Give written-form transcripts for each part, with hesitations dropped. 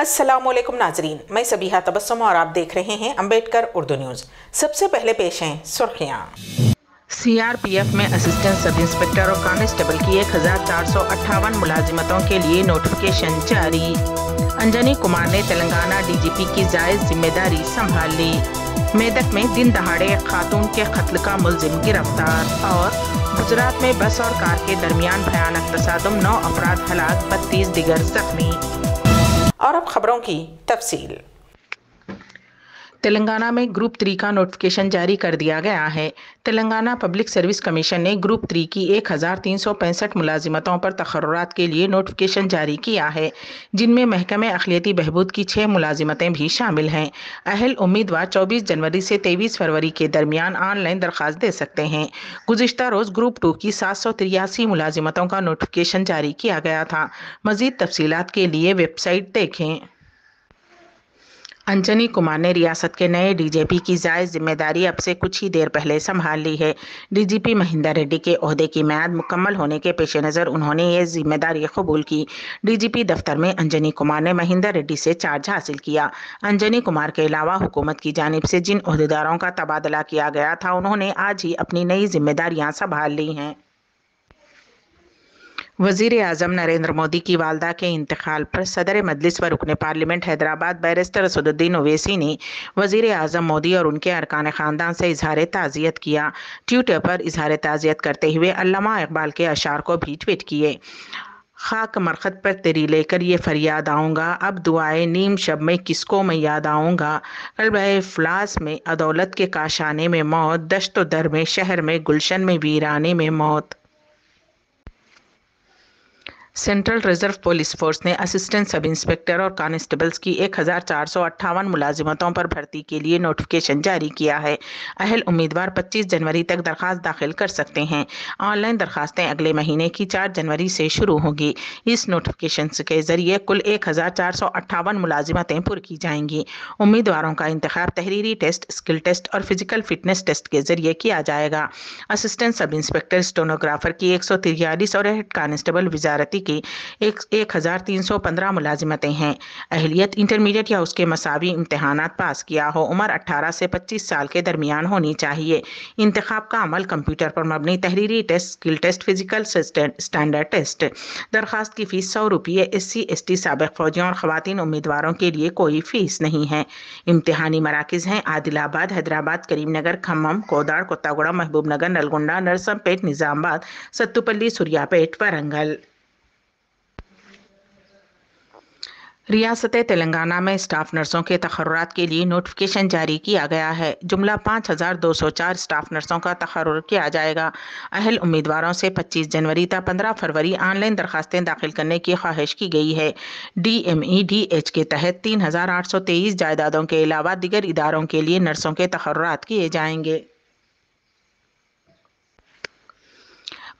अस्सलामुअलैकुम नाजरीन, मैं सबीहा तबस्सुम और आप देख रहे हैं अंबेडकर उर्दू न्यूज़। सबसे पहले पेश हैं सुर्खियाँ। सीआरपीएफ में असिस्टेंट सब इंस्पेक्टर और कांस्टेबल की 1458 मुलाजिमतों के लिए नोटिफिकेशन जारी। अंजनी कुमार ने तेलंगाना डीजीपी की जायज़ जिम्मेदारी संभाल ली। मेदक में दिन दहाड़े एक खातून के कत्ल का मुलजिम गिरफ्तार। और गुजरात में बस और कार के दरमियान भयानक तसादुम, 9 अफराद हलाक, 32 दिगर जख्मी। और अब खबरों की तफसील। तेलंगाना में ग्रुप 3 का नोटिफिकेशन जारी कर दिया गया है। तेलंगाना पब्लिक सर्विस कमीशन ने ग्रुप 3 की 1365 मुलाजिमतों पर तकर्रुरात के लिए नोटिफिकेशन जारी किया है, जिनमें महकमे अखिलियती बहबूद की 6 मुलाजिमतें भी शामिल हैं। अहल उम्मीदवार 24 जनवरी से 23 फरवरी के दरमियान ऑनलाइन दरख्वास्त दे सकते हैं। गुज़िश्ता रोज़ ग्रुप 2 की 783 मुलाजिमतों का नोटिफिकेशन जारी किया गया था। मज़ीद तफसीलात के लिए वेबसाइट देखें। अंजनी कुमार ने रियासत के नए डीजीपी की जायज़ जिम्मेदारी अब से कुछ ही देर पहले संभाल ली है। डीजीपी महिंदा रेड्डी के ओहदे की म्याद मुकम्मल होने के पेश नज़र उन्होंने ये जिम्मेदारी कबूल की। डीजीपी दफ्तर में अंजनी कुमार ने महिंदा रेड्डी से चार्ज हासिल किया। अंजनी कुमार के अलावा हुकूमत की जानिब से जिन ओहदेदारों का तबादला किया गया था, उन्होंने आज ही अपनी नई जिम्मेदारियाँ संभाल ली हैं। वज़ीर आज़म नरेंद्र मोदी की वालदा के इंतकाल पर सदर मजलिस व रुकन पार्लियामेंट हैदराबाद बैरिस्टर असदुद्दीन ओवैसी ने वज़ीर आज़म मोदी और उनके अरकान ख़ानदान से इजहार ताज़ियत किया। ट्विटर पर इजहार ताज़ियत करते हुए अल्लामा इकबाल के अशार को भी ट्वीट किए। खाक मरखत पर तेरी लेकर ये फरियाद आऊँगा, अब दुआए नीम शब में किसको मैं याद आऊँगा। कल्बे फ्लास में अदौलत के काशाने में मौत, दश्त दर में शहर में गुलशन में वीराने में मौत। सेंट्रल रिजर्व पुलिस फोर्स ने असिस्टेंट सब इंस्पेक्टर और कांस्टेबल्स की 1458 मुलाजिमतों पर भर्ती के लिए नोटिफिकेशन जारी किया है। अहल उम्मीदवार 25 जनवरी तक दरख्वास्त दाखिल कर सकते हैं। ऑनलाइन दरख्वास्तें अगले महीने की 4 जनवरी से शुरू होंगी। इस नोटिफिकेशन के जरिए कुल 1458 मुलाजिमतें पुर की जाएंगी। उम्मीदवारों का इंतखाब तहरीरी टेस्ट, स्किल टेस्ट और फिजिकल फिटनेस टेस्ट के जरिए किया जाएगा। असिस्टेंट सब इंस्पेक्टर स्टेनोग्राफर की 143 और हेड कांस्टेबल वजारती की 1315 मुलाजिमतें हैं। अहलियत इंटरमीडिएट या उसके मसावी इम्तहानात पास किया हो। उम्र 18 से 25 साल के दरमियान होनी चाहिए। इंतखाब का अमल कंप्यूटर पर मबनी तहरीरी test, skill test, physical standard test. दरखास्त की फीस 100 रुपये। SC ST साबिक फौजियों और खवातीन उम्मीदवारों के लिए कोई फीस नहीं है। इम्तिहानी मराकिज़ हैं आदिलाबाद, हैदराबाद, करीमनगर, खम्मम, कोदाड़, कोत्तागुड़ा, महबूबनगर, नलगोंडा, नरसमपेट, निजामाबाद, सत्तुपल्ली, सुरियापेट, वरंगल। रियासत तेलंगाना में स्टाफ नर्सों के तकर्रुरात के लिए नोटिफिकेशन जारी किया गया है। जुमला 5204 स्टाफ नर्सों का तकर्रुर किया जाएगा। अहल उम्मीदवारों से 25 जनवरी तक 15 फरवरी ऑनलाइन दरखास्तें दाखिल करने की ख्वाहिश की गई है। DME-DH के तहत 3823 जायदादों के अलावा दिगर इदारों के लिए नर्सों के तकर्रुरात किए जाएंगे।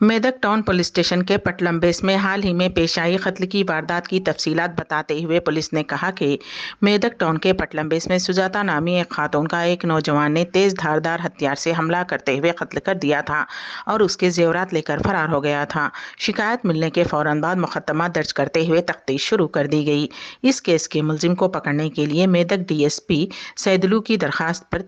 मेदक टाउन पुलिस स्टेशन के पटलम्बेस में हाल ही में पेश आई कत्ल की वारदात की तफसीलात बताते हुए पुलिस ने कहा कि मेदक टाउन के पटलम्बेस में सुजाता नामी एक खातून का एक नौजवान ने तेज़ धारदार हथियार से हमला करते हुए कत्ल कर दिया था और उसके जेवरात लेकर फरार हो गया था। शिकायत मिलने के फ़ौरन बाद मुकदमा दर्ज करते हुए तफ्तीश शुरू कर दी गई। इस केस के मुलजिम को पकड़ने के लिए मेदक DSP सैदलू की दरखास्त पर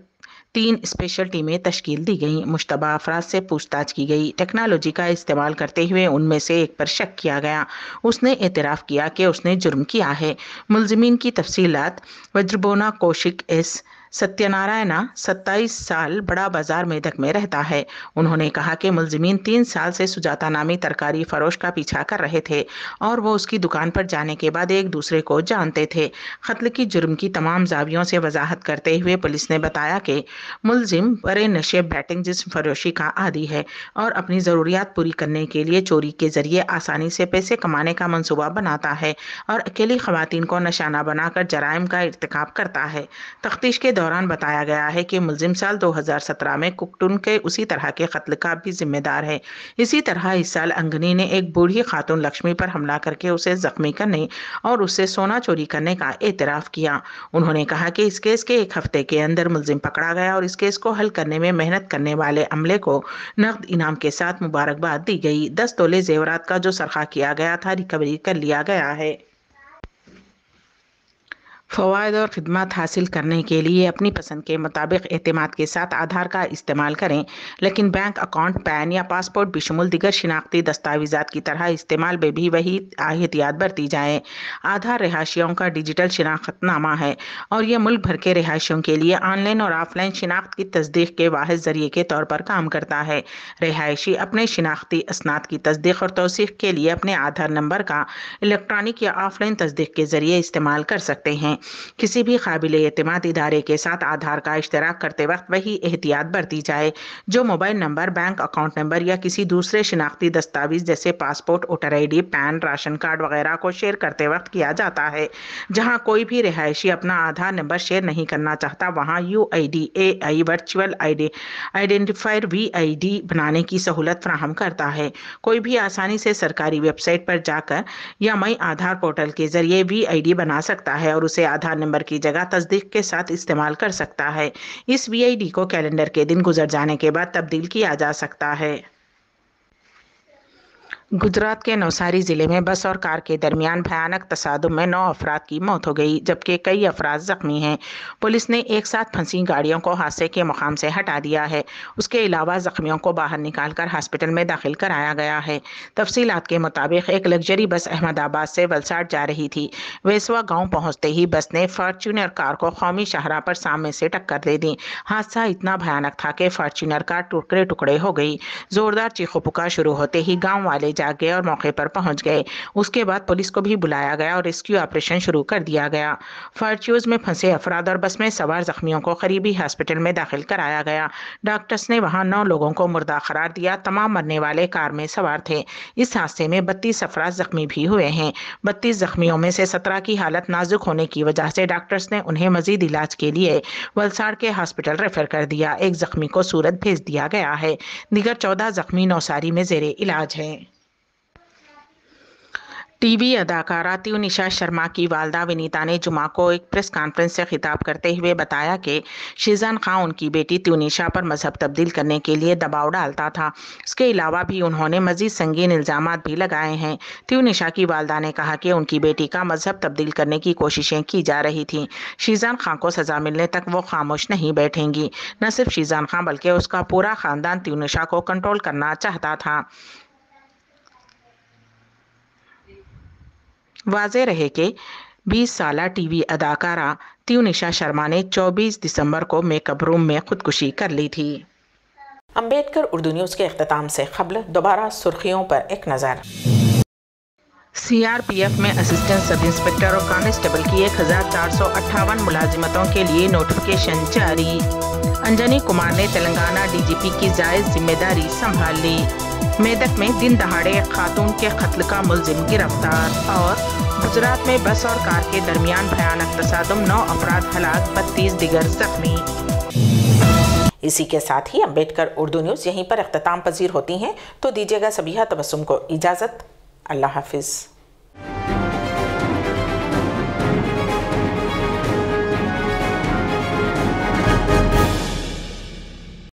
3 स्पेशल टीमें तश्कील दी गई। मुश्तबा अफराद से पूछताछ की गई। टेक्नोलॉजी का इस्तेमाल करते हुए उनमें से एक पर शक किया गया। उसने एतराफ़ किया कि उसने जुर्म किया है। मुलजिमीन की तफसीलात। वज्रबोना कौशिक S सत्यनारायणा 27 साल बड़ा बाजार मेदक में रहता है। उन्होंने कहा कि मुलजिमीन 3 साल से सुजाता नामी तरकारी फरोश का पीछा कर रहे थे और वो उसकी दुकान पर जाने के बाद एक दूसरे को जानते थे। कत्ल की जुर्म की तमाम जावियों से वजाहत करते हुए पुलिस ने बताया कि मुलजिम बड़े नशे, बैटिंग, जिस्म फरोशी का आदी है और अपनी ज़रूरियात पूरी करने के लिए चोरी के जरिए आसानी से पैसे कमाने का मंसूबा बनाता है और अकेली खवातीन को निशाना बनाकर जराइम का इर्तिकाब करता है। तफ्तीश के दौरान बताया गया है कि मुलजिम साल 2017 में कुकटुन के उसी तरह के कत्ल का भी जिम्मेदार है। इसी तरह इस साल अंगनी ने एक बूढ़ी खातून लक्ष्मी पर हमला करके उसे जख्मी करने और उससे सोना चोरी करने का एतराफ़ किया। उन्होंने कहा कि इस केस के 1 हफ्ते के अंदर मुलजिम पकड़ा गया और इस केस को हल करने में मेहनत करने वाले अमले को नकद इनाम के साथ मुबारकबाद दी गई। 10 तोले जेवरात का जो सरखा किया गया था रिकवरी कर लिया गया है। فوائد اور خدمات حاصل کرنے کے لیے اپنی پسند کے مطابق اعتماد کے ساتھ آدھار کا استعمال کریں، لیکن بینک اکاؤنٹ، پین یا پاسپورٹ بشمول دیگر شناختی دستاویزات کی طرح استعمال میں بھی وہی احتیاط برتی جائے۔ آدھار رہائشیوں کا ڈیجیٹل شناخت نامہ ہے اور یہ ملک بھر کے رہائشیوں کے لیے آن لائن اور آف لائن شناخت کی تصدیق کے واحد ذریعے کے طور پر کام کرتا ہے۔ رہائشی اپنے شناختی اسناد کی تصدیق اور توثیق کے لیے اپنے آدھار نمبر کا الیکٹرانک یا آف لائن تصدیق کے ذریعے استعمال کر سکتے ہیں۔ کسی بھی قابل اعتماد ادارے کے ساتھ آدھار کا اشتراک کرتے وقت وہی احتیاط برتی جائے جو mobile number, bank account number یا کسی دوسرے شناختی دستاویز جیسے passport, voter I D, PAN, ration card وغیرہ کو شیئر کرتے وقت کیا جاتا ہے۔ جہاں کوئی بھی رہائشی اپنا آدھار نمبر شیئر نہیں کرنا چاہتا، وہاں UIDAI ورچوئل آئیڈینٹیفائر VID بنانے کی سہولت فراہم کرتا ہے۔ کوئی بھی آسانی سے سرکاری ویب سائٹ پر جا کر یا مئی آدھار پورٹل کے ذریعے VID بنا سکتا ہے اور اسے آدھار نمبر کی جگہ تصدیق کے ساتھ استعمال کر سکتا ہے۔ اس VID کو کیلنڈر کے دن گزر جانے کے بعد تبدیل کیا جا سکتا ہے۔ گجرات کے نوساری ضلع میں بس اور کار کے درمیان بھیانک تصادم میں 9 افراد کی موت ہو گئی جبکہ کئی افراد زخمی ہیں۔ پولیس نے ایک ساتھ پھنسی گاڑیوں کو حادثے کے مقام سے ہٹا دیا ہے۔ اس کے علاوہ زخمیوں کو باہر نکال کر ہاسپٹل میں داخل کرایا گیا ہے۔ تفصیلات کے مطابق ایک لگژری بس احمد آباد سے ولساڑ جا رہی تھی۔ ویسوا گاؤں پہنچتے ہی بس نے فارچونر کار کو قومی شاہراہ پر سامنے سے ٹکر دے دی۔ حادثہ اتنا بھیانک تھا کہ فارچونر کار ٹکڑے ٹکڑے ہو گئی۔ زوردار چیخو پکار شروع ہوتے ہی گاؤں والے جاگ گئے اور موقع پر پہنچ گئے۔ اس کے بعد پولیس کو بھی بلایا گیا اور ریسکیو آپریشن شروع کر دیا گیا۔ فارچوز میں پھنسے افراد اور بس میں سوار زخمیوں کو قریبی ہاسپٹل میں داخل کرایا گیا۔ ڈاکٹرز نے وہاں 9 لوگوں کو مردہ قرار دیا۔ تمام مرنے والے کار میں سوار تھے۔ اس حادثے میں 32 افراد زخمی بھی ہوئے ہیں۔ 32 زخمیوں میں سے 17 کی حالت نازک ہونے کی وجہ سے ڈاکٹرز نے انہیں مزید علاج کے لیے ولساڑ کے ہاسپٹل ریفر کر دیا۔ ایک زخمی کو سورت بھیج دیا گیا ہے۔ دیگر 14 زخمی نوساری میں زیر علاج ہیں۔ ٹی وی اداکارہ تیونشا شرما کی والدہ ونیتا نے جمعہ کو ایک پریس کانفرنس سے خطاب کرتے ہوئے بتایا کہ شیزان خان ان کی بیٹی تیونشا پر مذہب تبدیل کرنے کے لیے دباؤ ڈالتا تھا۔ اس کے علاوہ بھی انہوں نے مزید سنگین الزامات بھی لگائے ہیں۔ تیونشا کی والدہ نے کہا کہ ان کی بیٹی کا مذہب تبدیل کرنے کی کوششیں کی جا رہی تھیں۔ شیزان خان کو سزا ملنے تک وہ خاموش نہیں بیٹھیں گی۔ نہ صرف شیزان خان بلکہ اس کا پورا خاندان تیونشا کو کنٹرول کرنا چاہتا تھا۔ واضح رہے کہ 20 سالہ ٹی وی اداکارہ تیونشا شرما نے 24 دسمبر کو میک اپ روم میں خودکشی کر لی تھی۔ امبیڈکر اردو نیوز کے اختتام سے قبل دوبارہ سرخیوں پر ایک نظر۔ CRPF میں اسسٹنٹ سب انسپکٹر اور کانسٹیبل کی 1458 ملازمتوں کے لیے نوٹیفیکیشن جاری۔ انجنی کمار نے تلنگانہ DGP کی زائد ذمہ داری سنبھال لی۔ میدک میں دن دہاڑے ایک خاتون کے قتل کا ملزم گرفتار۔ اور گجرات میں بس اور کار کے درمیان بھیانک تصادم، 9 افراد ہلاک، 32 دیگر زخمی۔ اسی کے ساتھ ہی امبیڈکر اردو نیوز یہیں پر اختتام پذیر ہوتی ہیں، تو دیجیے گا سبیحہ تبسم کو اجازت۔ اللہ حافظ۔